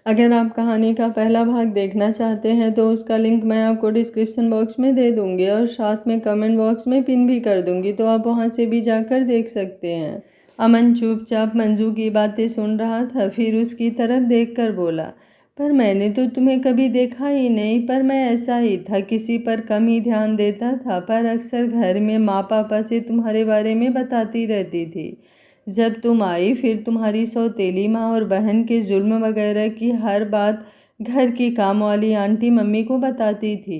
अगर आप कहानी का पहला भाग देखना चाहते हैं तो उसका लिंक मैं आपको डिस्क्रिप्शन बॉक्स में दे दूंगी और साथ में कमेंट बॉक्स में पिन भी कर दूंगी, तो आप वहां से भी जाकर देख सकते हैं। अमन चुपचाप मंजू की बातें सुन रहा था, फिर उसकी तरफ देखकर बोला, पर मैंने तो तुम्हें कभी देखा ही नहीं। पर मैं ऐसा ही था, किसी पर कम ही ध्यान देता था, पर अक्सर घर में माँ पापा से तुम्हारे बारे में बताती रहती थी। जब तुम आई फिर तुम्हारी सौतेली माँ और बहन के जुल्म वगैरह की हर बात घर की काम वाली आंटी मम्मी को बताती थी।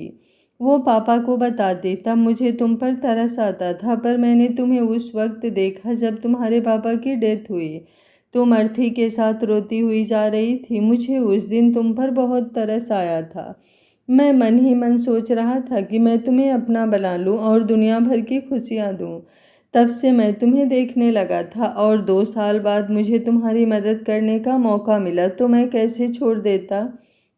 वो पापा को बताती, तब मुझे तुम पर तरस आता था। पर मैंने तुम्हें उस वक्त देखा जब तुम्हारे पापा की डेथ हुई। तुम अर्थी के साथ रोती हुई जा रही थी। मुझे उस दिन तुम पर बहुत तरस आया था। मैं मन ही मन सोच रहा था कि मैं तुम्हें अपना बना लूं और दुनिया भर की खुशियां दूं। तब से मैं तुम्हें देखने लगा था और 2 साल बाद मुझे तुम्हारी मदद करने का मौका मिला, तो मैं कैसे छोड़ देता।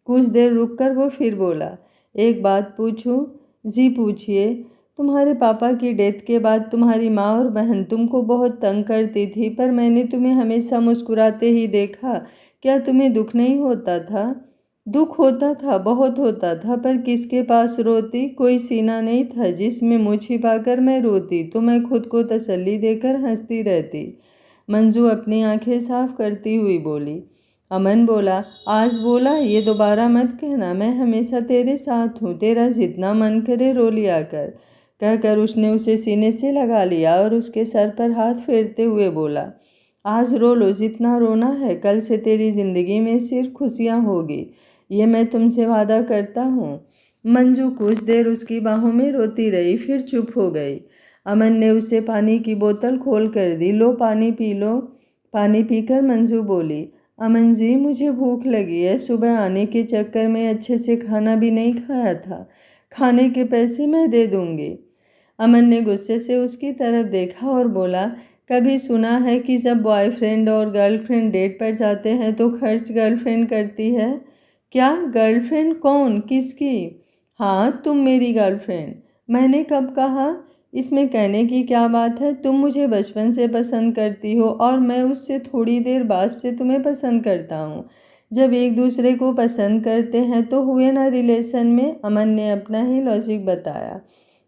कुछ देर रुककर वो फिर बोला, एक बात पूछूं? जी पूछिए। तुम्हारे पापा की डेथ के बाद तुम्हारी माँ और बहन तुमको बहुत तंग करती थी, पर मैंने तुम्हें हमेशा मुस्कुराते ही देखा। क्या तुम्हें दुख नहीं होता था? दुख होता था, बहुत होता था, पर किसके पास रोती? कोई सीना नहीं था जिसमें मुँह छिपाकर मैं रोती, तो मैं खुद को तसल्ली देकर हंसती रहती। मंजू अपनी आंखें साफ करती हुई बोली। अमन बोला, आज बोला, ये दोबारा मत कहना, मैं हमेशा तेरे साथ हूँ, तेरा जितना मन करे रो लिया कर। कहकर उसने उसे सीने से लगा लिया और उसके सर पर हाथ फेरते हुए बोला, आज रो लो जितना रोना है, कल से तेरी जिंदगी में सिर्फ खुशियाँ होगी, ये मैं तुमसे वादा करता हूँ। मंजू कुछ देर उसकी बाहों में रोती रही, फिर चुप हो गई। अमन ने उसे पानी की बोतल खोल कर दी। लो पानी पी लो। पानी पीकर मंजू बोली, अमन जी मुझे भूख लगी है, सुबह आने के चक्कर में अच्छे से खाना भी नहीं खाया था, खाने के पैसे मैं दे दूंगी। अमन ने गुस्से से उसकी तरफ देखा और बोला, कभी सुना है कि जब बॉयफ्रेंड और गर्लफ्रेंड डेट पर जाते हैं तो खर्च गर्लफ्रेंड करती है? क्या गर्लफ्रेंड? कौन? किसकी? हाँ, तुम मेरी गर्लफ्रेंड। मैंने कब कहा? इसमें कहने की क्या बात है? तुम मुझे बचपन से पसंद करती हो और मैं उससे थोड़ी देर बाद से तुम्हें पसंद करता हूँ। जब एक दूसरे को पसंद करते हैं तो हुए ना रिलेशन में। अमन ने अपना ही लॉजिक बताया।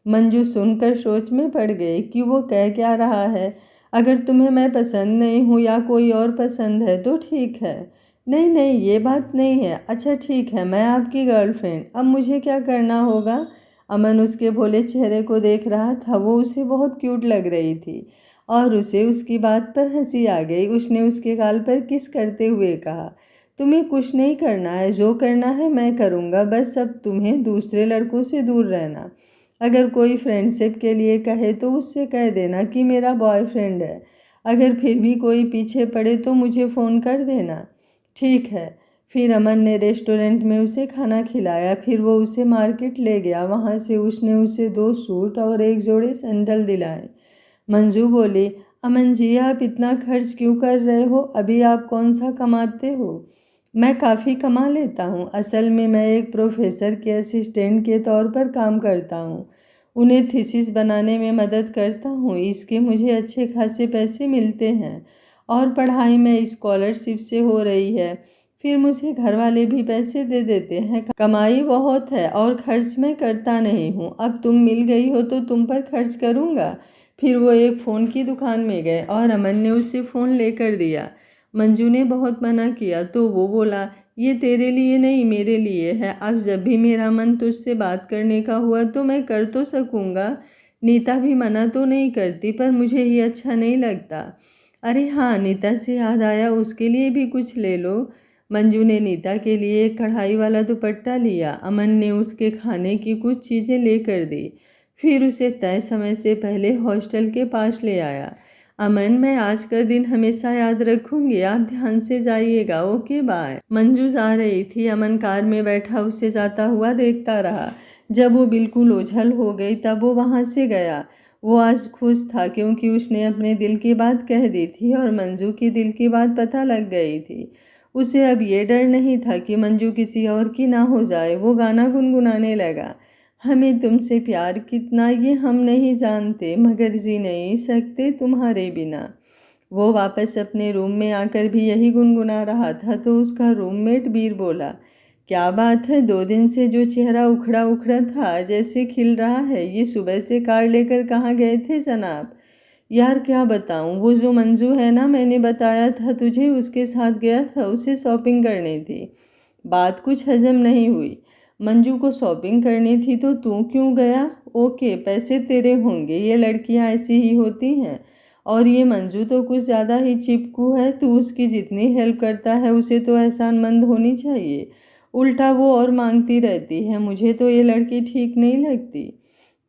मंजू सुनकर सोच में पड़ गई कि वो कह क्या रहा है। अगर तुम्हें मैं पसंद नहीं हूँ या कोई और पसंद है तो ठीक है। नहीं नहीं, ये बात नहीं है। अच्छा ठीक है, मैं आपकी गर्लफ्रेंड, अब मुझे क्या करना होगा? अमन उसके भोले चेहरे को देख रहा था। वो उसे बहुत क्यूट लग रही थी और उसे उसकी बात पर हंसी आ गई। उसने उसके गाल पर किस करते हुए कहा, तुम्हें कुछ नहीं करना है, जो करना है मैं करूँगा, बस अब तुम्हें दूसरे लड़कों से दूर रहना। अगर कोई फ्रेंडशिप के लिए कहे तो उससे कह देना कि मेरा बॉयफ्रेंड है। अगर फिर भी कोई पीछे पड़े तो मुझे फ़ोन कर देना। ठीक है। फिर अमन ने रेस्टोरेंट में उसे खाना खिलाया। फिर वो उसे मार्केट ले गया। वहाँ से उसने उसे 2 सूट और एक जोड़े सैंडल दिलाए। मंजू बोली, अमन जी आप इतना खर्च क्यों कर रहे हो? अभी आप कौन सा कमाते हो? मैं काफ़ी कमा लेता हूँ। असल में मैं एक प्रोफेसर के असिस्टेंट के तौर पर काम करता हूँ। उन्हें थीसिस बनाने में मदद करता हूँ। इसके मुझे अच्छे खासे पैसे मिलते हैं और पढ़ाई में स्कॉलरशिप से हो रही है। फिर मुझे घर वाले भी पैसे दे देते हैं। कमाई बहुत है और खर्च मैं करता नहीं हूँ। अब तुम मिल गई हो तो तुम पर खर्च करूँगा। फिर वो एक फ़ोन की दुकान में गए और अमन ने उसे फ़ोन लेकर दिया। मंजू ने बहुत मना किया तो वो बोला, ये तेरे लिए नहीं मेरे लिए है। अब जब भी मेरा मन तुझसे बात करने का हुआ तो मैं कर तो सकूँगा। नीता भी मना तो नहीं करती, पर मुझे ये अच्छा नहीं लगता। अरे हाँ, नीता से याद आया, उसके लिए भी कुछ ले लो। मंजू ने नीता के लिए एक कढ़ाई वाला दुपट्टा लिया। अमन ने उसके खाने की कुछ चीज़ें लेकर दी। फिर उसे तय समय से पहले हॉस्टल के पास ले आया। अमन, मैं आज का दिन हमेशा याद रखूंगी, आप ध्यान से जाइएगा। Okay bye. मंजू जा रही थी। अमन कार में बैठा उसे जाता हुआ देखता रहा। जब वो बिल्कुल ओझल हो गई तब वो वहाँ से गया। वो आज खुश था क्योंकि उसने अपने दिल की बात कह दी थी और मंजू की दिल की बात पता लग गई थी। उसे अब ये डर नहीं था कि मंजू किसी और की ना हो जाए। वो गाना गुनगुनाने लगा, हमें तुमसे प्यार कितना ये हम नहीं जानते, मगर जी नहीं सकते तुम्हारे बिना। वो वापस अपने रूम में आकर भी यही गुनगुना रहा था तो उसका रूममेट वीर बोला, क्या बात है, 2 दिन से जो चेहरा उखड़ा उखड़ा था जैसे खिल रहा है, ये सुबह से कार लेकर कहाँ गए थे जनाब? यार क्या बताऊं, वो जो मंजू है ना, मैंने बताया था तुझे, उसके साथ गया था, उसे शॉपिंग करनी थी। बात कुछ हजम नहीं हुई। मंजू को शॉपिंग करनी थी तो तू क्यों गया? ओके, पैसे तेरे होंगे, ये लड़कियां ऐसी ही होती हैं। और ये मंजू तो कुछ ज़्यादा ही चिपकू है, तू उसकी जितनी हेल्प करता है उसे तो एहसानमंद होनी चाहिए, उल्टा वो और मांगती रहती है। मुझे तो ये लड़की ठीक नहीं लगती।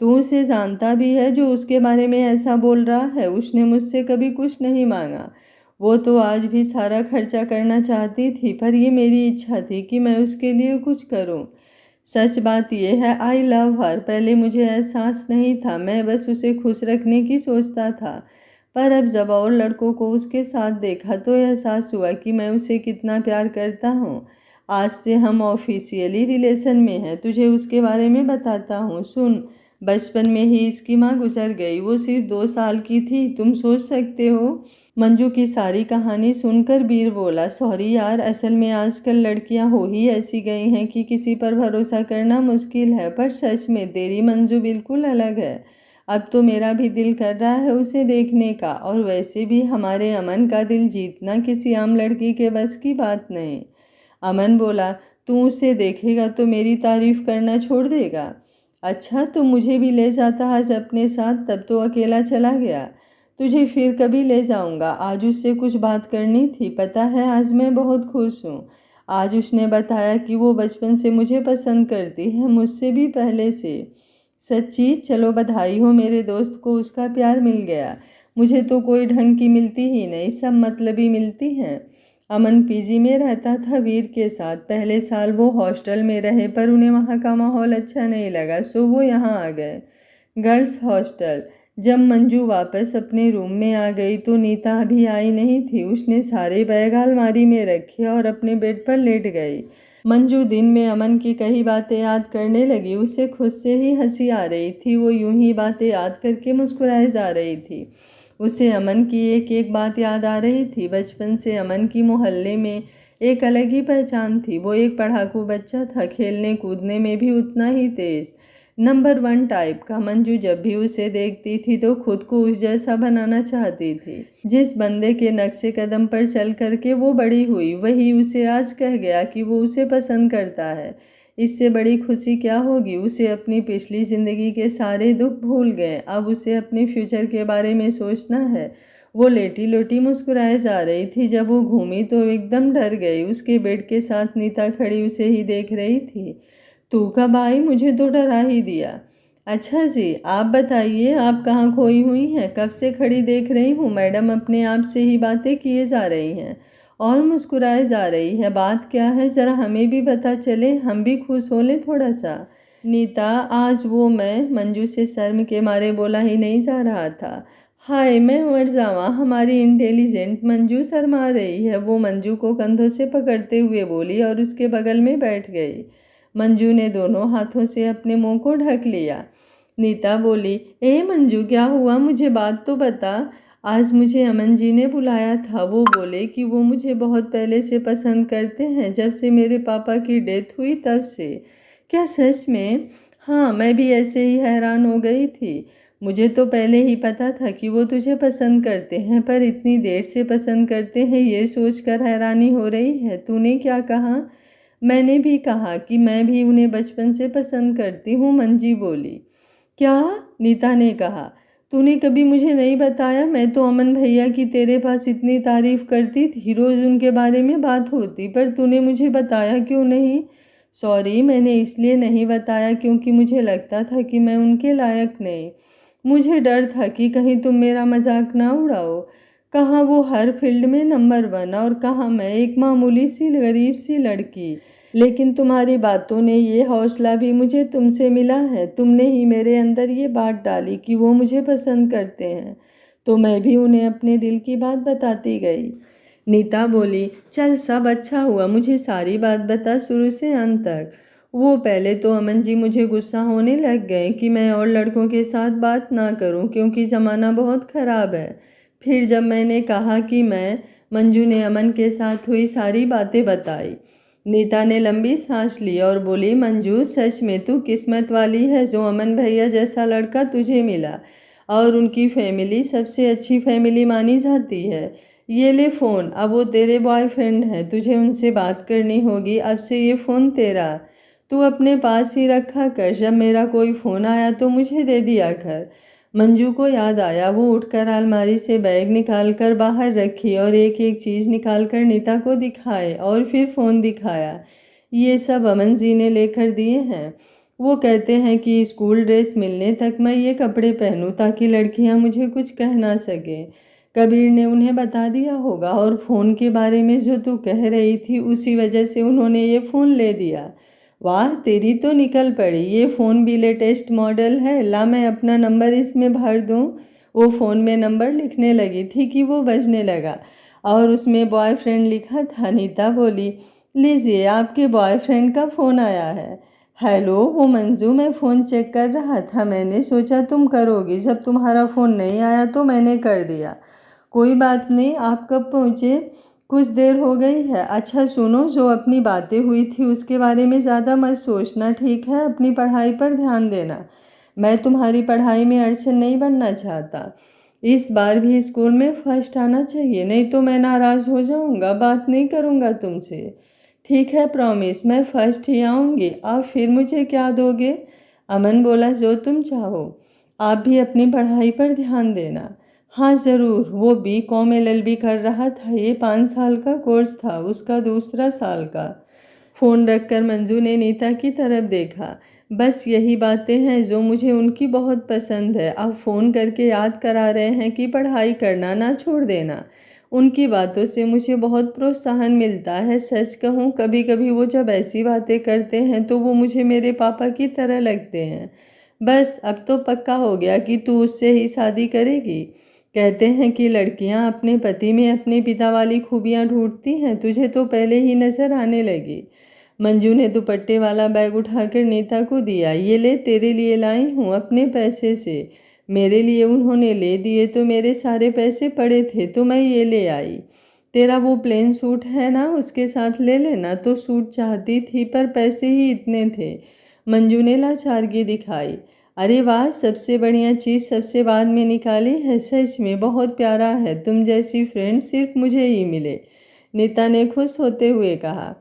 तू उसे जानता भी है जो उसके बारे में ऐसा बोल रहा है, उसने मुझसे कभी कुछ नहीं मांगा। वो तो आज भी सारा खर्चा करना चाहती थी, पर ये मेरी इच्छा थी कि मैं उसके लिए कुछ करूं। सच बात यह है, आई लव हर। पहले मुझे एहसास नहीं था, मैं बस उसे खुश रखने की सोचता था। पर अब जब और लड़कों को उसके साथ देखा तो एहसास हुआ कि मैं उसे कितना प्यार करता हूँ। आज से हम ऑफिशियली रिलेशन में हैं। तुझे उसके बारे में बताता हूँ, सुन। बचपन में ही इसकी माँ गुजर गई, वो सिर्फ 2 साल की थी, तुम सोच सकते हो। मंजू की सारी कहानी सुनकर वीर बोला, सॉरी यार, असल में आजकल लड़कियां हो ही ऐसी गई हैं कि किसी पर भरोसा करना मुश्किल है। पर सच में तेरी मंजू बिल्कुल अलग है। अब तो मेरा भी दिल कर रहा है उसे देखने का, और वैसे भी हमारे अमन का दिल जीतना किसी आम लड़की के बस की बात नहीं। अमन बोला, तू उसे देखेगा तो मेरी तारीफ करना छोड़ देगा? अच्छा, तो मुझे भी ले जाता आज अपने साथ, तब तो अकेला चला गया। तुझे फिर कभी ले जाऊंगा, आज उससे कुछ बात करनी थी। पता है आज मैं बहुत खुश हूँ। आज उसने बताया कि वो बचपन से मुझे पसंद करती है, मुझसे भी पहले से। सच्ची? चलो बधाई हो मेरे दोस्त को, उसका प्यार मिल गया। मुझे तो कोई ढंग की मिलती ही नहीं, सब मतलबी मिलती हैं। अमन पीजी में रहता था वीर के साथ। पहले साल वो हॉस्टल में रहे पर उन्हें वहाँ का माहौल अच्छा नहीं लगा, सो वो यहाँ आ गए, गर्ल्स हॉस्टल। जब मंजू वापस अपने रूम में आ गई तो नीता अभी आई नहीं थी। उसने सारे बैग अलमारी में रखे और अपने बेड पर लेट गई। मंजू दिन में अमन की कई बातें याद करने लगी। उसे खुद से ही हंसी आ रही थी, वो यूं ही बातें याद करके मुस्कुराए जा रही थी। उसे अमन की एक एक बात याद आ रही थी। बचपन से अमन की मोहल्ले में एक अलग ही पहचान थी। वो एक पढ़ाकू बच्चा था, खेलने कूदने में भी उतना ही तेज, नंबर 1 टाइप का। मंजू जब भी उसे देखती थी तो खुद को उस जैसा बनाना चाहती थी। जिस बंदे के नक्शे कदम पर चल करके वो बड़ी हुई, वही उसे आज कह गया कि वो उसे पसंद करता है। इससे बड़ी खुशी क्या होगी? उसे अपनी पिछली जिंदगी के सारे दुख भूल गए, अब उसे अपने फ्यूचर के बारे में सोचना है। वो लेटी लोटी मुस्कुराए जा रही थी। जब वो घूमी तो एकदम डर गई। उसके बेड के साथ नीता खड़ी उसे ही देख रही थी। तू कब आई? मुझे तो डरा ही दिया। अच्छा जी, आप बताइए, आप कहाँ खोई हुई हैं? कब से खड़ी देख रही हूँ। मैडम अपने आप से ही बातें किए जा रही हैं और मुस्कुराए जा रही है। बात क्या है, ज़रा हमें भी पता चले, हम भी खुश हो लें थोड़ा सा। नीता, आज वो मैं मंजू से शर्म के मारे बोला ही नहीं जा रहा था। हाय मैं मर जावा, हमारी इंटेलिजेंट मंजू शर्मा रही है। वो मंजू को कंधों से पकड़ते हुए बोली और उसके बगल में बैठ गई। मंजू ने दोनों हाथों से अपने मुंह को ढक लिया। नीता बोली, ए मंजू, क्या हुआ, मुझे बात तो बता। आज मुझे अमन जी ने बुलाया था। वो बोले कि वो मुझे बहुत पहले से पसंद करते हैं, जब से मेरे पापा की डेथ हुई तब से। क्या सच में? हाँ, मैं भी ऐसे ही हैरान हो गई थी। मुझे तो पहले ही पता था कि वो तुझे पसंद करते हैं, पर इतनी देर से पसंद करते हैं ये सोचकर हैरानी हो रही है। तूने क्या कहा? मैंने भी कहा कि मैं भी उन्हें बचपन से पसंद करती हूँ, मंजी बोली। क्या? नीता ने कहा। तूने कभी मुझे नहीं बताया? मैं तो अमन भैया की तेरे पास इतनी तारीफ करती थी, रोज उनके बारे में बात होती, पर तूने मुझे बताया क्यों नहीं? सॉरी, मैंने इसलिए नहीं बताया क्योंकि मुझे लगता था कि मैं उनके लायक नहीं। मुझे डर था कि कहीं तुम मेरा मजाक ना उड़ाओ। कहाँ वो हर फील्ड में नंबर 1 और कहाँ मैं एक मामूली सी गरीब सी लड़की। लेकिन तुम्हारी बातों ने ये हौसला भी मुझे तुमसे मिला है। तुमने ही मेरे अंदर ये बात डाली कि वो मुझे पसंद करते हैं, तो मैं भी उन्हें अपने दिल की बात बताती गई। नीता बोली, चल सब अच्छा हुआ, मुझे सारी बात बता शुरू से अंत तक। वो पहले तो अमन जी मुझे गुस्सा होने लग गए कि मैं और लड़कों के साथ बात ना करूं क्योंकि ज़माना बहुत ख़राब है। फिर जब मैंने कहा कि मंजू ने अमन के साथ हुई सारी बातें बताई। नीता ने लंबी सांस ली और बोली, मंजू सच में तू किस्मत वाली है जो अमन भैया जैसा लड़का तुझे मिला और उनकी फैमिली सबसे अच्छी फैमिली मानी जाती है। ये ले फ़ोन, अब वो तेरे बॉयफ्रेंड हैं, तुझे उनसे बात करनी होगी। अब से ये फ़ोन तेरा, तू अपने पास ही रखा कर। जब मेरा कोई फ़ोन आया तो मुझे दे दिया कर। मंजू को याद आया। वो उठकर अलमारी से बैग निकालकर बाहर रखी और एक एक चीज़ निकालकर नीता को दिखाए और फिर फ़ोन दिखाया। ये सब अमन जी ने लेकर दिए हैं। वो कहते हैं कि स्कूल ड्रेस मिलने तक मैं ये कपड़े पहनूं ताकि लड़कियां मुझे कुछ कह ना सकें। कबीर ने उन्हें बता दिया होगा और फ़ोन के बारे में जो तू कह रही थी उसी वजह से उन्होंने ये फ़ोन ले दिया। वाह, तेरी तो निकल पड़ी। ये फ़ोन भी लेटेस्ट मॉडल है, ला मैं अपना नंबर इसमें भर दूँ। वो फ़ोन में नंबर लिखने लगी थी कि वो बजने लगा और उसमें बॉयफ्रेंड लिखा था। नीता बोली, लीजिए आपके बॉयफ्रेंड का फ़ोन आया है। हेलो, वो मंजू, मैं फ़ोन चेक कर रहा था, मैंने सोचा तुम करोगी, जब तुम्हारा फ़ोन नहीं आया तो मैंने कर दिया। कोई बात नहीं, आप कब पहुँचे? कुछ देर हो गई है। अच्छा सुनो, जो अपनी बातें हुई थी उसके बारे में ज़्यादा मत सोचना, ठीक है? अपनी पढ़ाई पर ध्यान देना। मैं तुम्हारी पढ़ाई में अड़चन नहीं बनना चाहता। इस बार भी स्कूल में फर्स्ट आना चाहिए, नहीं तो मैं नाराज़ हो जाऊंगा, बात नहीं करूंगा तुमसे। ठीक है, प्रॉमिस, मैं फर्स्ट ही आऊँगी। आप फिर मुझे क्या दोगे? अमन बोला, जो तुम चाहो। आप भी अपनी पढ़ाई पर ध्यान देना। हाँ ज़रूर। वो BCom LLB कर रहा था। ये 5 साल का कोर्स था, उसका दूसरा साल का। फ़ोन रखकर मंजू ने नीता की तरफ देखा। बस यही बातें हैं जो मुझे उनकी बहुत पसंद है। आप फ़ोन करके याद करा रहे हैं कि पढ़ाई करना ना छोड़ देना। उनकी बातों से मुझे बहुत प्रोत्साहन मिलता है। सच कहूँ, कभी कभी वो जब ऐसी बातें करते हैं तो वो मुझे मेरे पापा की तरह लगते हैं। बस अब तो पक्का हो गया कि तू उससे ही शादी करेगी। कहते हैं कि लड़कियां अपने पति में अपने पिता वाली खूबियां ढूंढती हैं, तुझे तो पहले ही नजर आने लगी। मंजू ने दुपट्टे वाला बैग उठाकर नीता को दिया। ये ले, तेरे लिए लाई हूँ अपने पैसे से। मेरे लिए उन्होंने ले दिए तो मेरे सारे पैसे पड़े थे तो मैं ये ले आई। तेरा वो प्लेन सूट है ना, उसके साथ ले लेना। तो सूट चाहती थी पर पैसे ही इतने थे। मंजू ने लाचारगी दिखाई। अरे वाह, सबसे बढ़िया चीज़ सबसे बाद में निकाली है। सच में बहुत प्यारा है। तुम जैसी फ्रेंड सिर्फ मुझे ही मिले, नीता ने खुश होते हुए कहा।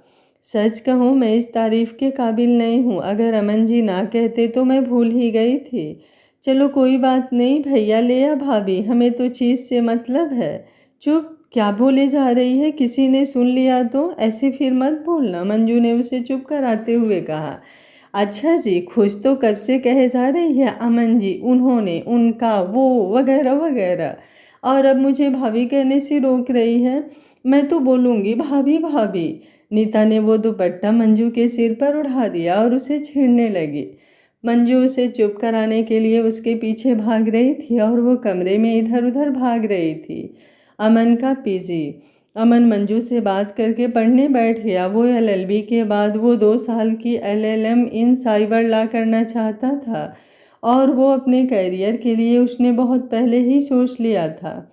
सच कहूँ, मैं इस तारीफ के काबिल नहीं हूँ। अगर अमन जी ना कहते तो मैं भूल ही गई थी। चलो कोई बात नहीं, भैया ले या भाभी, हमें तो चीज़ से मतलब है। चुप, क्या बोले जा रही है? किसी ने सुन लिया तो? ऐसे फिर मत बोलना, मंजू ने उसे चुप कराते हुए कहा। अच्छा जी, खुश तो कब से कहे जा रही है अमन जी, उन्होंने, उनका, वो, वगैरह वगैरह, और अब मुझे भाभी कहने से रोक रही है। मैं तो बोलूँगी भाभी भाभी। नीता ने वो दुपट्टा मंजू के सिर पर उड़ा दिया और उसे छेड़ने लगी। मंजू उसे चुप कराने के लिए उसके पीछे भाग रही थी और वो कमरे में इधर उधर भाग रही थी। अमन का पीजी। अमन मंजू से बात करके पढ़ने बैठ गया। वो LLB के बाद वो 2 साल की LLM इन साइबर लॉ करना चाहता था और वो अपने करियर के लिए उसने बहुत पहले ही सोच लिया था।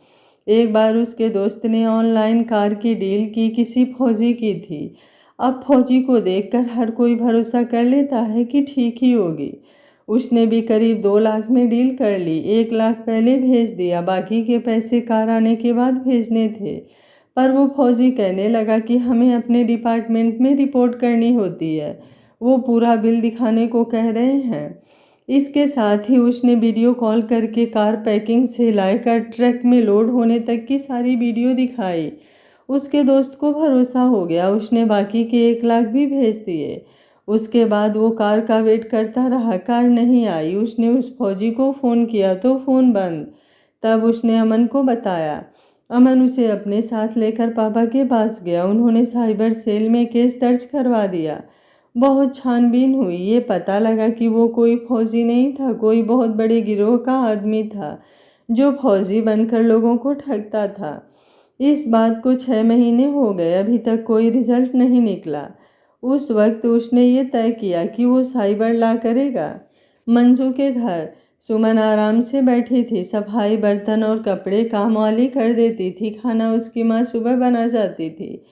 एक बार उसके दोस्त ने ऑनलाइन कार की डील की, किसी फौजी की थी। अब फौजी को देखकर हर कोई भरोसा कर लेता है कि ठीक ही होगी। उसने भी करीब 2 लाख में डील कर ली। 1 लाख पहले भेज दिया, बाकी के पैसे कार आने के बाद भेजने थे। पर वो फौजी कहने लगा कि हमें अपने डिपार्टमेंट में रिपोर्ट करनी होती है, वो पूरा बिल दिखाने को कह रहे हैं। इसके साथ ही उसने वीडियो कॉल करके कार पैकिंग से लाकर ट्रक में लोड होने तक की सारी वीडियो दिखाई। उसके दोस्त को भरोसा हो गया, उसने बाकी के 1 लाख भी भेज दिए। उसके बाद वो कार का वेट करता रहा, कार नहीं आई। उसने उस फौजी को फ़ोन किया तो फ़ोन बंद। तब उसने अमन को बताया। अमन उसे अपने साथ लेकर पापा के पास गया। उन्होंने साइबर सेल में केस दर्ज करवा दिया। बहुत छानबीन हुई, ये पता लगा कि वो कोई फौजी नहीं था, कोई बहुत बड़े गिरोह का आदमी था जो फौजी बनकर लोगों को ठगता था। इस बात को 6 महीने हो गए, अभी तक कोई रिजल्ट नहीं निकला। उस वक्त उसने ये तय किया कि वो साइबर लॉ करेगा। मंजू के घर। सुमन आराम से बैठी थी। सफाई, बर्तन और कपड़े काम वाली कर देती थी। खाना उसकी माँ सुबह बना जाती थी।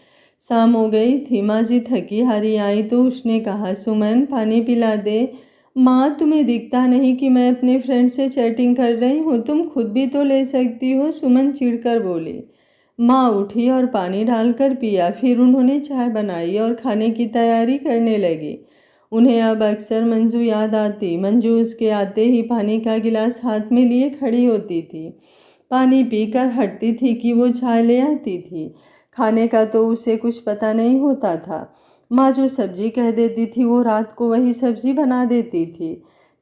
शाम हो गई थी। माँ जी थकी हारी आई तो उसने कहा, सुमन पानी पिला दे। माँ, तुम्हें दिखता नहीं कि मैं अपने फ्रेंड से चैटिंग कर रही हूँ? तुम खुद भी तो ले सकती हो, सुमन चिढ़कर बोली। माँ उठी और पानी डालकर पिया। फिर उन्होंने चाय बनाई और खाने की तैयारी करने लगी। उन्हें अब अक्सर मंजू याद आती। मंजू उसके आते ही पानी का गिलास हाथ में लिए खड़ी होती थी। पानी पीकर हटती थी कि वो चाय ले आती थी। खाने का तो उसे कुछ पता नहीं होता था। माँ जो सब्जी कह देती थी वो रात को वही सब्जी बना देती थी।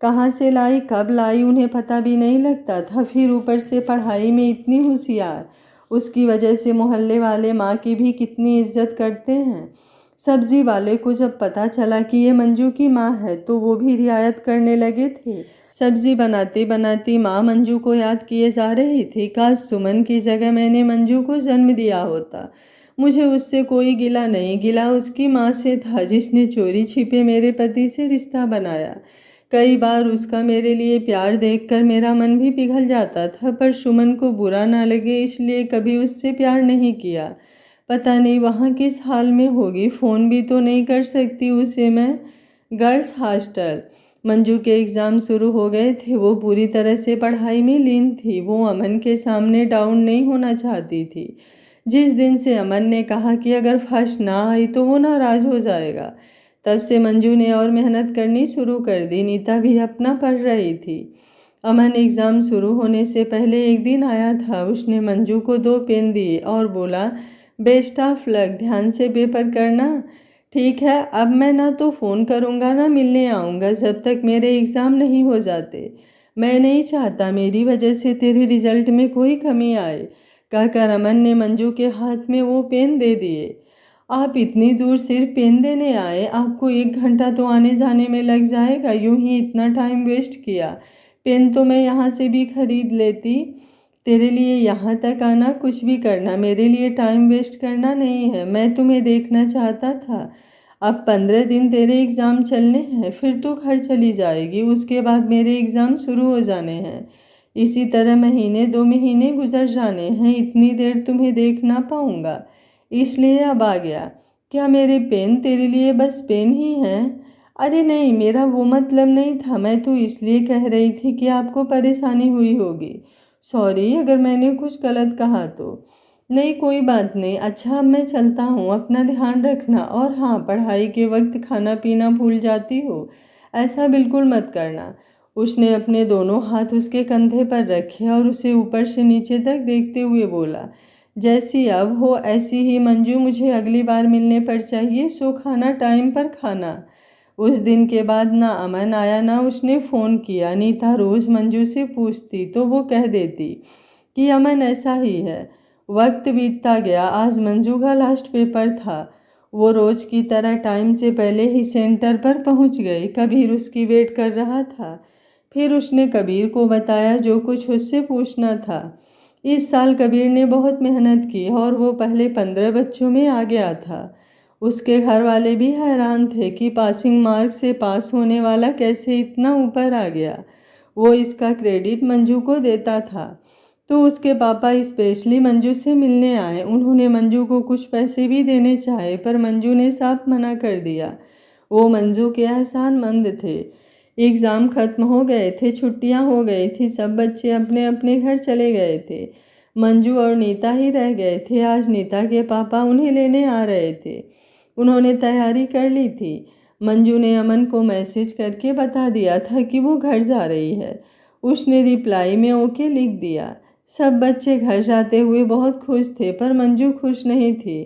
कहाँ से लाई, कब लाई, उन्हें पता भी नहीं लगता था। फिर ऊपर से पढ़ाई में इतनी होशियार, उसकी वजह से मोहल्ले वाले माँ की भी कितनी इज्जत करते हैं। सब्जी वाले को जब पता चला कि ये मंजू की माँ है तो वो भी रियायत करने लगे थे। सब्जी बनाती बनाती माँ मंजू को याद किए जा रही थी। काश सुमन की जगह मैंने मंजू को जन्म दिया होता। मुझे उससे कोई गिला नहीं, गिला उसकी माँ से था जिसने चोरी छिपे मेरे पति से रिश्ता बनाया। कई बार उसका मेरे लिए प्यार देखकर मेरा मन भी पिघल जाता था, पर सुमन को बुरा ना लगे इसलिए कभी उससे प्यार नहीं किया। पता नहीं वहाँ किस हाल में होगी, फ़ोन भी तो नहीं कर सकती उसे मैं। Girls hostel. मंजू के एग्ज़ाम शुरू हो गए थे। वो पूरी तरह से पढ़ाई में लीन थी। वो अमन के सामने डाउन नहीं होना चाहती थी। जिस दिन से अमन ने कहा कि अगर फर्स्ट ना आई तो वो नाराज़ हो जाएगा, तब से मंजू ने और मेहनत करनी शुरू कर दी। नीता भी अपना पढ़ रही थी। अमन एग्ज़ाम शुरू होने से पहले एक दिन आया था। उसने मंजू को 2 पेन दिए और बोला, बेस्ट ऑफ लक, ध्यान से पेपर करना। ठीक है, अब मैं ना तो फ़ोन करूँगा ना मिलने आऊँगा जब तक मेरे एग्ज़ाम नहीं हो जाते। मैं नहीं चाहता मेरी वजह से तेरे रिजल्ट में कोई कमी आए, कहकर अमन ने मंजू के हाथ में वो पेन दे दिए। आप इतनी दूर सिर्फ पेन देने आए? आपको 1 घंटा तो आने जाने में लग जाएगा, यूं ही इतना टाइम वेस्ट किया। पेन तो मैं यहाँ से भी खरीद लेती। तेरे लिए यहाँ तक आना, कुछ भी करना, मेरे लिए टाइम वेस्ट करना नहीं है। मैं तुम्हें देखना चाहता था। अब 15 दिन तेरे एग्ज़ाम चलने हैं, फिर तू घर चली जाएगी। उसके बाद मेरे एग्ज़ाम शुरू हो जाने हैं। इसी तरह महीने 2 महीने गुजर जाने हैं। इतनी देर तुम्हें देख ना पाऊँगा, इसलिए अब आ गया। क्या मेरे पेन तेरे लिए बस पेन ही हैं? अरे नहीं, मेरा वो मतलब नहीं था। मैं तो इसलिए कह रही थी कि आपको परेशानी हुई होगी। सॉरी अगर मैंने कुछ गलत कहा तो। नहीं, कोई बात नहीं। अच्छा, अब मैं चलता हूँ, अपना ध्यान रखना। और हाँ, पढ़ाई के वक्त खाना पीना भूल जाती हो, ऐसा बिल्कुल मत करना। उसने अपने दोनों हाथ उसके कंधे पर रखे और उसे ऊपर से नीचे तक देखते हुए बोला, जैसी अब हो ऐसी ही मंजू, मुझे अगली बार मिलने पर चाहिए, सो खाना टाइम पर खाना। उस दिन के बाद ना अमन आया ना उसने फ़ोन किया। नीता रोज़ मंजू से पूछती तो वो कह देती कि अमन ऐसा ही है। वक्त बीतता गया। आज मंजू का लास्ट पेपर था। वो रोज़ की तरह टाइम से पहले ही सेंटर पर पहुंच गई। कबीर उसकी वेट कर रहा था। फिर उसने कबीर को बताया जो कुछ उससे पूछना था। इस साल कबीर ने बहुत मेहनत की और वो पहले 15 बच्चों में आ गया था। उसके घर वाले भी हैरान थे कि पासिंग मार्क से पास होने वाला कैसे इतना ऊपर आ गया। वो इसका क्रेडिट मंजू को देता था। तो उसके पापा स्पेशली मंजू से मिलने आए। उन्होंने मंजू को कुछ पैसे भी देने चाहे, पर मंजू ने साफ मना कर दिया। वो मंजू के एहसानमंद थे। एग्ज़ाम खत्म हो गए थे, छुट्टियां हो गई थी, सब बच्चे अपने अपने घर चले गए थे। मंजू और नीता ही रह गए थे। आज नीता के पापा उन्हें लेने आ रहे थे। उन्होंने तैयारी कर ली थी। मंजू ने अमन को मैसेज करके बता दिया था कि वो घर जा रही है। उसने रिप्लाई में ओके लिख दिया। सब बच्चे घर जाते हुए बहुत खुश थे, पर मंजू खुश नहीं थी।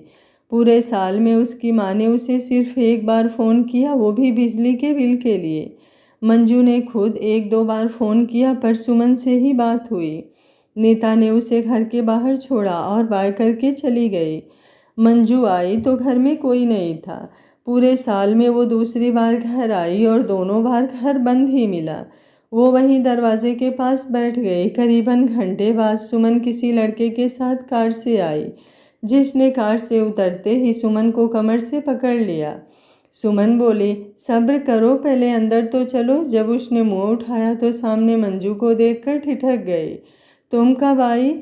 पूरे साल में उसकी माँ ने उसे सिर्फ एक बार फ़ोन किया, वो भी बिजली के बिल के लिए। मंजू ने खुद 1-2 बार फ़ोन किया, पर सुमन से ही बात हुई। नीता ने उसे घर के बाहर छोड़ा और बाय करके चली गई। मंजू आई तो घर में कोई नहीं था। पूरे साल में वो दूसरी बार घर आई और दोनों बार घर बंद ही मिला। वो वहीं दरवाजे के पास बैठ गई। करीबन घंटे बाद सुमन किसी लड़के के साथ कार से आई, जिसने कार से उतरते ही सुमन को कमर से पकड़ लिया। सुमन बोली, सब्र करो, पहले अंदर तो चलो। जब उसने मुंह उठाया तो सामने मंजू को देखकर ठिठक गई। तुम कब आई?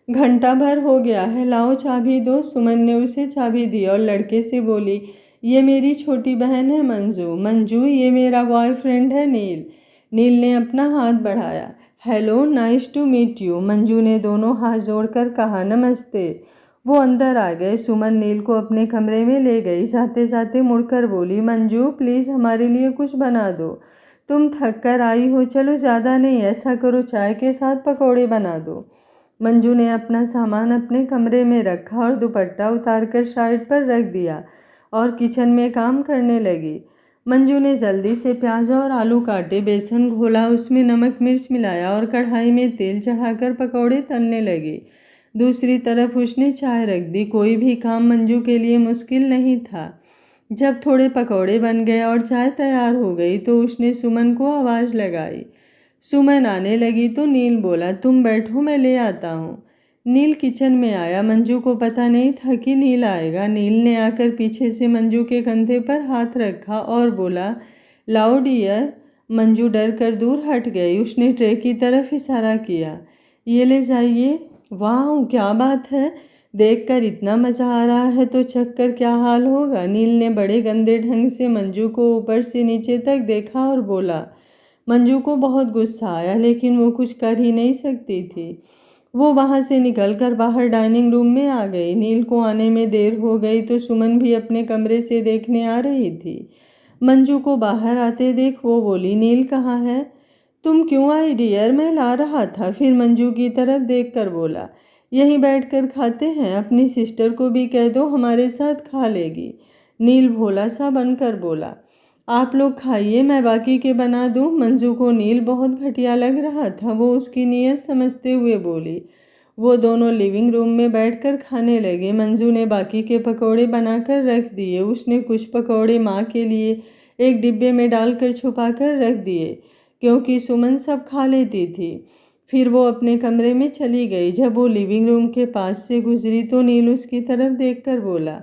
घंटा भर हो गया है, लाओ चाबी दो। सुमन ने उसे चाबी दी और लड़के से बोली, ये मेरी छोटी बहन है मंजू। मंजू, ये मेरा बॉयफ्रेंड है नील। नील ने अपना हाथ बढ़ाया। Hello, nice to meet you. Manju ने दोनों हाथ जोड़कर कहा, नमस्ते। वो अंदर आ गए। सुमन नील को अपने कमरे में ले गई। जाते जाते मुड़कर बोली, मंजू प्लीज़ हमारे लिए कुछ बना दो। तुम थक कर आई हो, चलो ज़्यादा नहीं, ऐसा करो चाय के साथ पकौड़े बना दो। मंजू ने अपना सामान अपने कमरे में रखा और दुपट्टा उतारकर साइड पर रख दिया और किचन में काम करने लगी। मंजू ने जल्दी से प्याज और आलू काटे, बेसन घोला, उसमें नमक मिर्च मिलाया और कढ़ाई में तेल चढ़ाकर पकौड़े तलने लगी। दूसरी तरफ उसने चाय रख दी। कोई भी काम मंजू के लिए मुश्किल नहीं था। जब थोड़े पकौड़े बन गए और चाय तैयार हो गई तो उसने सुमन को आवाज़ लगाई। सुमन आने लगी तो नील बोला, तुम बैठो, मैं ले आता हूँ। नील किचन में आया। मंजू को पता नहीं था कि नील आएगा। नील ने आकर पीछे से मंजू के कंधे पर हाथ रखा और बोला, लाओ डियर। मंजू डर कर दूर हट गई। उसने ट्रे की तरफ इशारा किया, ये ले जाइए। वाह, क्या बात है, देखकर इतना मज़ा आ रहा है तो चखकर क्या हाल होगा। नील ने बड़े गंदे ढंग से मंजू को ऊपर से नीचे तक देखा और बोला। मंजू को बहुत गुस्सा आया, लेकिन वो कुछ कर ही नहीं सकती थी। वो वहाँ से निकलकर बाहर डाइनिंग रूम में आ गई। नील को आने में देर हो गई तो सुमन भी अपने कमरे से देखने आ रही थी। मंजू को बाहर आते देख वो बोली, नील कहाँ है? तुम क्यों आई डियर? मैं ला रहा था। फिर मंजू की तरफ देखकर बोला, यहीं बैठकर खाते हैं, अपनी सिस्टर को भी कह दो हमारे साथ खा लेगी। नील भोला सा बनकर बोला, आप लोग खाइए, मैं बाकी के बना दूं। मंजू को नील बहुत घटिया लग रहा था। वो उसकी नीयत समझते हुए बोली। वो दोनों लिविंग रूम में बैठकर खाने लगे। मंजू ने बाकी के पकौड़े बनाकर रख दिए। उसने कुछ पकौड़े माँ के लिए एक डिब्बे में डालकर छुपा कर रख दिए, क्योंकि सुमन सब खा लेती थी। फिर वो अपने कमरे में चली गई। जब वो लिविंग रूम के पास से गुजरी तो नील उसकी तरफ देखकर बोला,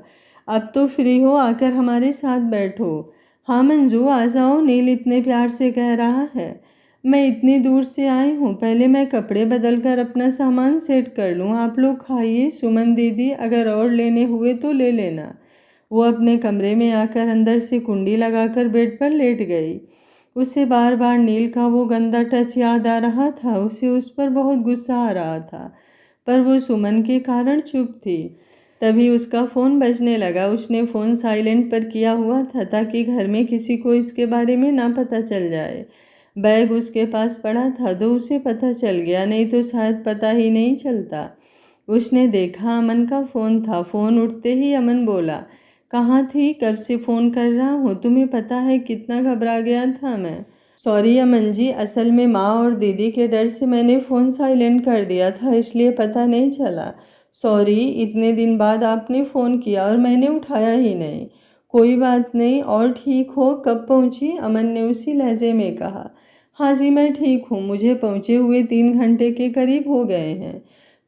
अब तो फ्री हो, आकर हमारे साथ बैठो। हाँ मंजू, आ जाओ, नील इतने प्यार से कह रहा है। मैं इतनी दूर से आई हूँ, पहले मैं कपड़े बदल कर अपना सामान सेट कर लूँ, आप लोग खाइए। सुमन दीदी, अगर और लेने हुए तो ले लेना। वो अपने कमरे में आकर अंदर से कुंडी लगाकर बेड पर लेट गई। उसे बार बार नील का वो गंदा टच याद आ रहा था। उसे उस पर बहुत गुस्सा आ रहा था, पर वो सुमन के कारण चुप थी। तभी उसका फ़ोन बजने लगा। उसने फ़ोन साइलेंट पर किया हुआ था ताकि घर में किसी को इसके बारे में ना पता चल जाए। बैग उसके पास पड़ा था तो उसे पता चल गया, नहीं तो शायद पता ही नहीं चलता। उसने देखा अमन का फ़ोन था। फ़ोन उठते ही अमन बोला, कहाँ थी? कब से फ़ोन कर रहा हूँ, तुम्हें पता है कितना घबरा गया था मैं। सॉरी अमन जी, असल में माँ और दीदी के डर से मैंने फ़ोन साइलेंट कर दिया था, इसलिए पता नहीं चला। सॉरी, इतने दिन बाद आपने फ़ोन किया और मैंने उठाया ही नहीं। कोई बात नहीं, और ठीक हो? कब पहुँची? अमन ने उसी लहजे में कहा। हाँ जी, मैं ठीक हूँ, मुझे पहुँचे हुए 3 घंटे के करीब हो गए हैं।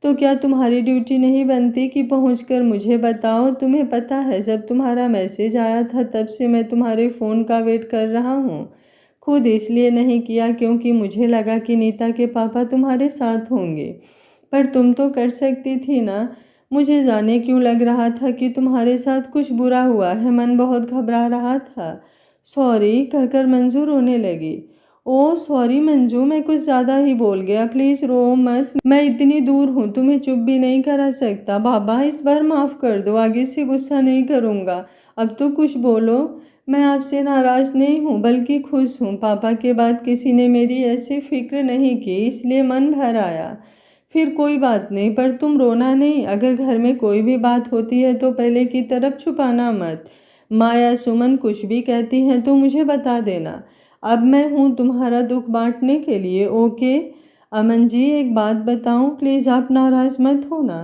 तो क्या तुम्हारी ड्यूटी नहीं बनती कि पहुंचकर मुझे बताओ? तुम्हें पता है, जब तुम्हारा मैसेज आया था तब से मैं तुम्हारे फ़ोन का वेट कर रहा हूँ। खुद इसलिए नहीं किया क्योंकि मुझे लगा कि नीता के पापा तुम्हारे साथ होंगे, पर तुम तो कर सकती थी ना। मुझे जाने क्यों लग रहा था कि तुम्हारे साथ कुछ बुरा हुआ है, मन बहुत घबरा रहा था। सॉरी कहकर मंजू रोने लगी। ओह सॉरी मंजू, मैं कुछ ज़्यादा ही बोल गया, प्लीज़ रो मत। मैं इतनी दूर हूँ, तुम्हें चुप भी नहीं करा सकता। बाबा इस बार माफ़ कर दो, आगे से गुस्सा नहीं करूँगा। अब तो कुछ बोलो। मैं आपसे नाराज़ नहीं हूँ, बल्कि खुश हूँ। पापा के बाद किसी ने मेरी ऐसी फिक्र नहीं की, इसलिए मन भर आया। फिर कोई बात नहीं, पर तुम रोना नहीं। अगर घर में कोई भी बात होती है तो पहले की तरफ छुपाना मत। माँ या सुमन कुछ भी कहती हैं तो मुझे बता देना। अब मैं हूँ तुम्हारा दुख बांटने के लिए, ओके? अमन जी, एक बात बताऊँ प्लीज़, आप नाराज़ मत होना।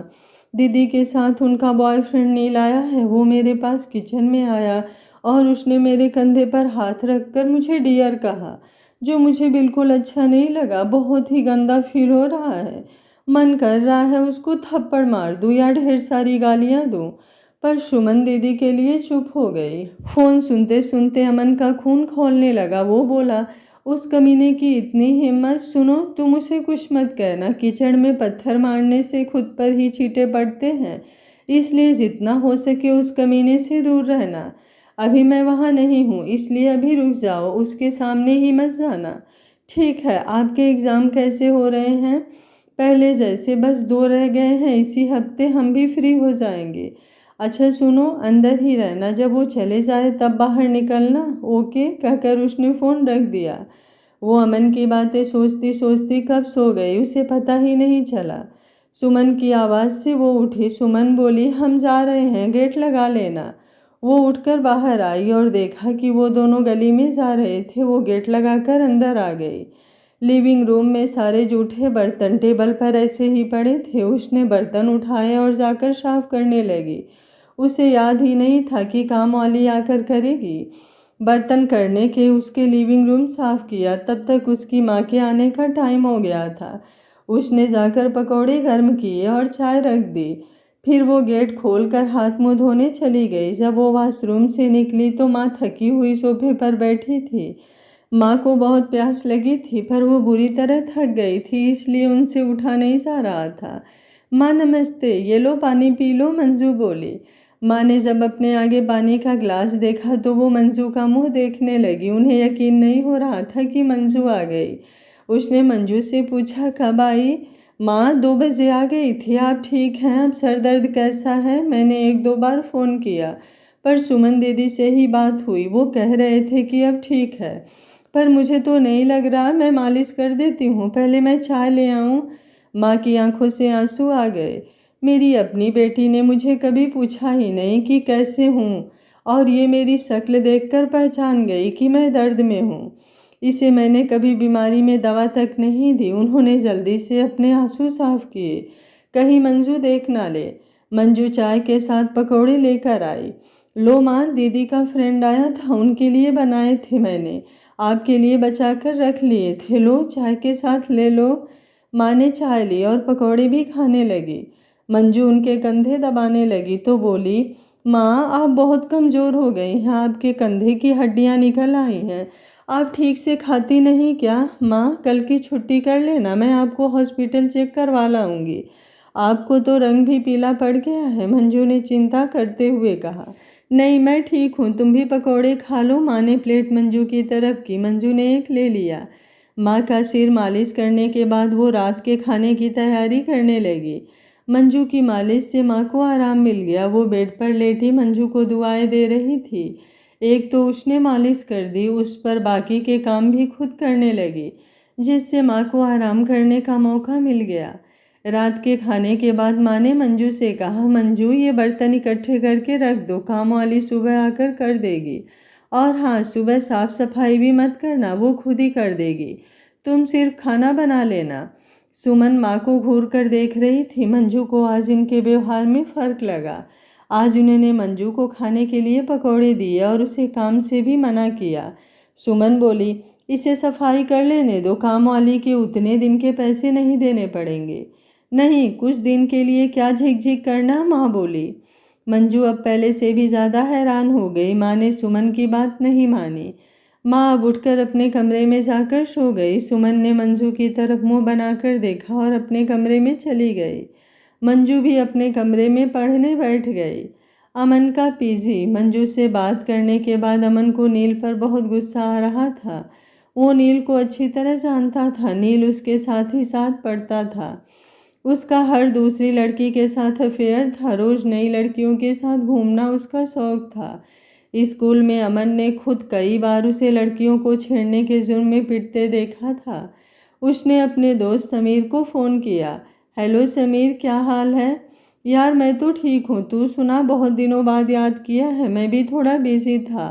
दीदी के साथ उनका बॉयफ्रेंड नील आया है। वो मेरे पास किचन में आया और उसने मेरे कंधे पर हाथ रखकर मुझे डियर कहा, जो मुझे बिल्कुल अच्छा नहीं लगा। बहुत ही गंदा फील हो रहा है। मन कर रहा है उसको थप्पड़ मार दूँ या ढेर सारी गालियाँ दूँ, पर सुमन दीदी के लिए चुप हो गई। फ़ोन सुनते सुनते अमन का खून खौलने लगा। वो बोला, उस कमीने की इतनी हिम्मत। सुनो, तुम उसे कुछ मत कहना। कीचड़ में पत्थर मारने से खुद पर ही छींटे पड़ते हैं, इसलिए जितना हो सके उस कमीने से दूर रहना। अभी मैं वहाँ नहीं हूँ, इसलिए अभी रुक जाओ, उसके सामने ही मत जाना। ठीक है। आपके एग्ज़ाम कैसे हो रहे हैं? पहले जैसे, बस 2 रह गए हैं। इसी हफ्ते हम भी फ्री हो जाएंगे। अच्छा सुनो, अंदर ही रहना, जब वो चले जाए तब बाहर निकलना। ओके कहकर उसने फ़ोन रख दिया। वो अमन की बातें सोचती सोचती कब सो गई उसे पता ही नहीं चला। सुमन की आवाज़ से वो उठी। सुमन बोली, हम जा रहे हैं, गेट लगा लेना। वो उठकर बाहर आई और देखा कि वो दोनों गली में जा रहे थे। वो गेट लगाकर अंदर आ गई। लिविंग रूम में सारे जूठे बर्तन टेबल पर ऐसे ही पड़े थे। उसने बर्तन उठाए और जाकर साफ करने लगी। उसे याद ही नहीं था कि काम वाली आकर करेगी। बर्तन करने के उसके लिविंग रूम साफ किया, तब तक उसकी माँ के आने का टाइम हो गया था। उसने जाकर पकौड़े गर्म किए और चाय रख दी। फिर वो गेट खोलकर हाथ मुंह धोने चली गई। जब वो वॉशरूम से निकली तो माँ थकी हुई सोफे पर बैठी थी। माँ को बहुत प्यास लगी थी, पर वो बुरी तरह थक गई थी, इसलिए उनसे उठा नहीं जा रहा था। माँ नमस्ते, ये लो पानी पी लो, मंजू बोली। माँ ने जब अपने आगे पानी का ग्लास देखा तो वो मंजू का मुंह देखने लगी। उन्हें यकीन नहीं हो रहा था कि मंजू आ गई। उसने मंजू से पूछा, कब आई? माँ 2 बजे आ गई थी। आप ठीक हैं? अब सर दर्द कैसा है? मैंने 1-2 बार फ़ोन किया, पर सुमन दीदी से ही बात हुई। वो कह रहे थे कि अब ठीक है, पर मुझे तो नहीं लग रहा। मैं मालिश कर देती हूँ, पहले मैं चाय ले आऊँ? माँ की आंखों से आंसू आ गए। मेरी अपनी बेटी ने मुझे कभी पूछा ही नहीं कि कैसे हूँ, और ये मेरी शक्ल देखकर पहचान गई कि मैं दर्द में हूँ। इसे मैंने कभी बीमारी में दवा तक नहीं दी। उन्होंने जल्दी से अपने आंसू साफ किए, कहीं मंजू देख ना ले। मंजू चाय के साथ पकौड़े लेकर आई। लो माँ, दीदी का फ्रेंड आया था, उनके लिए बनाए थे मैंने, आपके लिए बचा कर रख लिए थे। लो, चाय के साथ ले लो। माँ ने चाय ली और पकौड़े भी खाने लगी। मंजू उनके कंधे दबाने लगी तो बोली, माँ आप बहुत कमज़ोर हो गई हैं, आपके कंधे की हड्डियाँ निकल आई हैं। आप ठीक से खाती नहीं क्या? माँ कल की छुट्टी कर लेना, मैं आपको हॉस्पिटल चेक करवा लाऊंगी। आपको तो रंग भी पीला पड़ गया है, मंजू ने चिंता करते हुए कहा। नहीं, मैं ठीक हूँ, तुम भी पकौड़े खा लो। माँ ने प्लेट मंजू की तरफ की। मंजू ने एक ले लिया। माँ का सिर मालिश करने के बाद वो रात के खाने की तैयारी करने लगी। मंजू की मालिश से माँ को आराम मिल गया। वो बेड पर लेटी मंजू को दुआएं दे रही थी। एक तो उसने मालिश कर दी, उस पर बाकी के काम भी खुद करने लगी, जिससे माँ को आराम करने का मौका मिल गया। रात के खाने के बाद माँ ने मंजू से कहा, मंजू ये बर्तन इकट्ठे करके रख दो, काम वाली सुबह आकर कर देगी। और हाँ, सुबह साफ सफाई भी मत करना, वो खुद ही कर देगी, तुम सिर्फ खाना बना लेना। सुमन माँ को घूर कर देख रही थी। मंजू को आज इनके व्यवहार में फ़र्क लगा। आज उन्होंने मंजू को खाने के लिए पकौड़े दिए और उसे काम से भी मना किया। सुमन बोली, इसे सफाई कर लेने दो, काम वाली के उतने दिन के पैसे नहीं देने पड़ेंगे। नहीं, कुछ दिन के लिए क्या झिक-झिक करना, माँ बोली। मंजू अब पहले से भी ज़्यादा हैरान हो गई। माँ ने सुमन की बात नहीं मानी। माँ अब उठकर अपने कमरे में जाकर सो गई। सुमन ने मंजू की तरफ मुंह बनाकर देखा और अपने कमरे में चली गई। मंजू भी अपने कमरे में पढ़ने बैठ गई। अमन का पीजी। मंजू से बात करने के बाद अमन को नील पर बहुत गुस्सा आ रहा था। वो नील को अच्छी तरह जानता था। नील उसके साथ ही साथ पढ़ता था। उसका हर दूसरी लड़की के साथ अफेयर था। रोज़ नई लड़कियों के साथ घूमना उसका शौक था। स्कूल में अमन ने खुद कई बार उसे लड़कियों को छेड़ने के जुर्म में पिटते देखा था। उसने अपने दोस्त समीर को फ़ोन किया। हेलो समीर, क्या हाल है? यार मैं तो ठीक हूँ, तू सुना, बहुत दिनों बाद याद किया है। मैं भी थोड़ा बिजी था,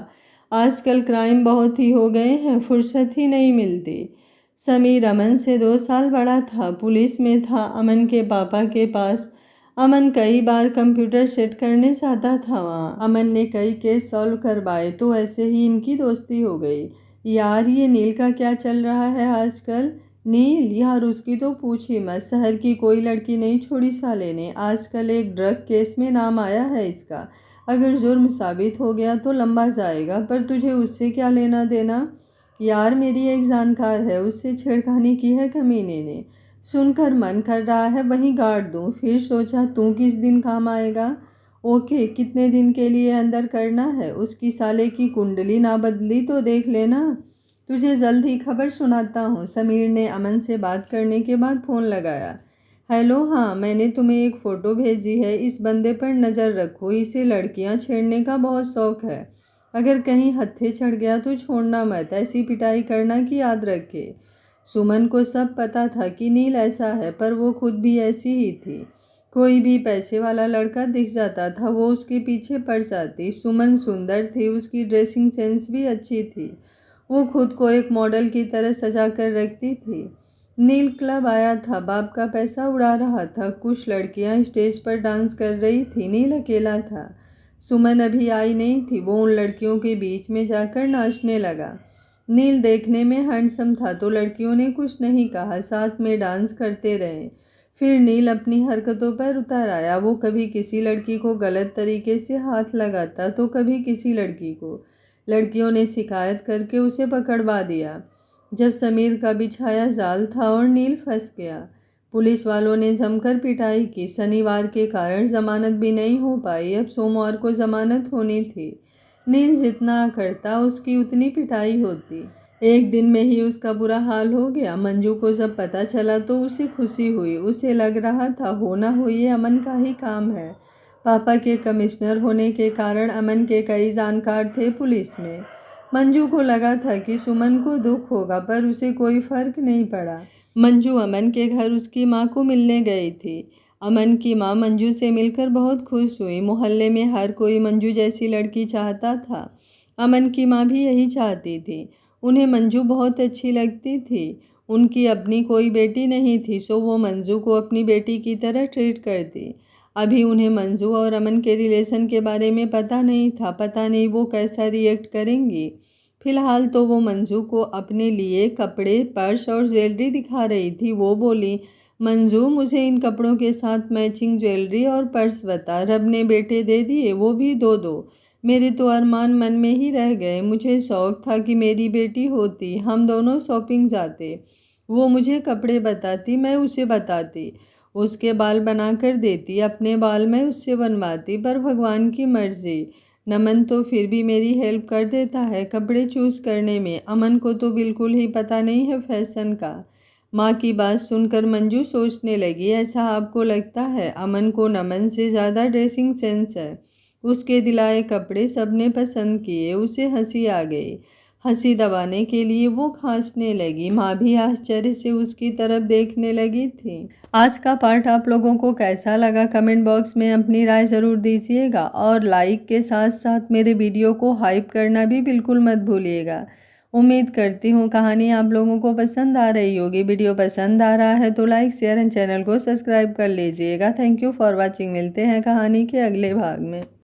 आजकल क्राइम बहुत ही हो गए हैं, फुर्सत ही नहीं मिलती। समीर अमन से 2 साल बड़ा था, पुलिस में था अमन के पापा के पास। अमन कई बार कंप्यूटर सेट करने जाता था वहाँ। अमन ने कई केस सॉल्व करवाए, तो ऐसे ही इनकी दोस्ती हो गई। यार ये नील का क्या चल रहा है आजकल? नील यार उसकी तो पूछ ही मत, शहर की कोई लड़की नहीं छोड़ी साले ने। आजकल एक ड्रग केस में नाम आया है इसका। अगर जुर्म साबित हो गया तो लंबा जाएगा, पर तुझे उससे क्या लेना देना। यार मेरी एक जानकार है, उससे छेड़खानी की है कमीने ने। सुनकर मन कर रहा है वहीं गाड़ दूं, फिर सोचा तू किस दिन काम आएगा। ओके, कितने दिन के लिए अंदर करना है। उसकी साले की कुंडली ना बदली तो देख लेना। तुझे जल्द ही खबर सुनाता हूँ। समीर ने अमन से बात करने के बाद फ़ोन लगाया। हेलो, हाँ मैंने तुम्हें एक फ़ोटो भेजी है, इस बंदे पर नज़र रखो, इसे लड़कियाँ छेड़ने का बहुत शौक़ है। अगर कहीं हत्थे चढ़ गया तो छोड़ना मत, ऐसी पिटाई करना कि याद रखे। सुमन को सब पता था कि नील ऐसा है, पर वो खुद भी ऐसी ही थी। कोई भी पैसे वाला लड़का दिख जाता था वो उसके पीछे पड़ जाती। सुमन सुंदर थी, उसकी ड्रेसिंग सेंस भी अच्छी थी, वो खुद को एक मॉडल की तरह सजा कर रखती थी। नील क्लब आया था, बाप का पैसा उड़ा रहा था, कुछ लड़कियां स्टेज पर डांस कर रही थी, नील अकेला था। सुमन अभी आई नहीं थी, वो उन लड़कियों के बीच में जाकर नाचने लगा। नील देखने में हैंडसम था तो लड़कियों ने कुछ नहीं कहा, साथ में डांस करते रहे। फिर नील अपनी हरकतों पर उतर आया। वो कभी किसी लड़की को गलत तरीके से हाथ लगाता तो कभी किसी लड़की को। लड़कियों ने शिकायत करके उसे पकड़वा दिया। जब समीर का बिछाया जाल था और नील फंस गया। पुलिस वालों ने जमकर पिटाई की। शनिवार के कारण जमानत भी नहीं हो पाई, अब सोमवार को जमानत होनी थी। नील जितना करता उसकी उतनी पिटाई होती। एक दिन में ही उसका बुरा हाल हो गया। मंजू को जब पता चला तो उसे खुशी हुई। उसे लग रहा था हो ना हो ये अमन का ही काम है। पापा के कमिश्नर होने के कारण अमन के कई जानकार थे पुलिस में। मंजू को लगा था कि सुमन को दुख होगा, पर उसे कोई फर्क नहीं पड़ा। मंजू अमन के घर उसकी माँ को मिलने गई थी। अमन की माँ मंजू से मिलकर बहुत खुश हुई। मोहल्ले में हर कोई मंजू जैसी लड़की चाहता था। अमन की माँ भी यही चाहती थी। उन्हें मंजू बहुत अच्छी लगती थी। उनकी अपनी कोई बेटी नहीं थी, सो वो मंजू को अपनी बेटी की तरह ट्रीट करती। अभी उन्हें मंजू और अमन के रिलेशन के बारे में पता नहीं था। पता नहीं वो कैसा रिएक्ट करेंगी। फिलहाल तो वो मंजू को अपने लिए कपड़े, पर्स और ज्वेलरी दिखा रही थी। वो बोली, मंजू मुझे इन कपड़ों के साथ मैचिंग ज्वेलरी और पर्स बता। रब ने बेटे दे दिए, वो भी दो दो। मेरे तो अरमान मन में ही रह गए। मुझे शौक था कि मेरी बेटी होती, हम दोनों शॉपिंग जाते। वो मुझे कपड़े बताती, मैं उसे बताती। उसके बाल बनाकर देती, अपने बाल मैं उससे बनवाती। पर भगवान की मर्जी, नमन तो फिर भी मेरी हेल्प कर देता है कपड़े चूज़ करने में। अमन को तो बिल्कुल ही पता नहीं है फैशन का। माँ की बात सुनकर मंजू सोचने लगी, ऐसा आपको लगता है अमन को नमन से ज़्यादा ड्रेसिंग सेंस है। उसके दिलाए कपड़े सबने पसंद किए। उसे हंसी आ गई। हंसी दबाने के लिए वो खांसने लगी। माँ भी आश्चर्य से उसकी तरफ देखने लगी थी। आज का पार्ट आप लोगों को कैसा लगा कमेंट बॉक्स में अपनी राय ज़रूर दीजिएगा, और लाइक के साथ साथ मेरे वीडियो को हाइप करना भी बिल्कुल मत भूलिएगा। उम्मीद करती हूँ कहानी आप लोगों को पसंद आ रही होगी। वीडियो पसंद आ रहा है तो लाइक, शेयर एंड चैनल को सब्सक्राइब कर लीजिएगा। Thank you for watching. मिलते हैं कहानी के अगले भाग में।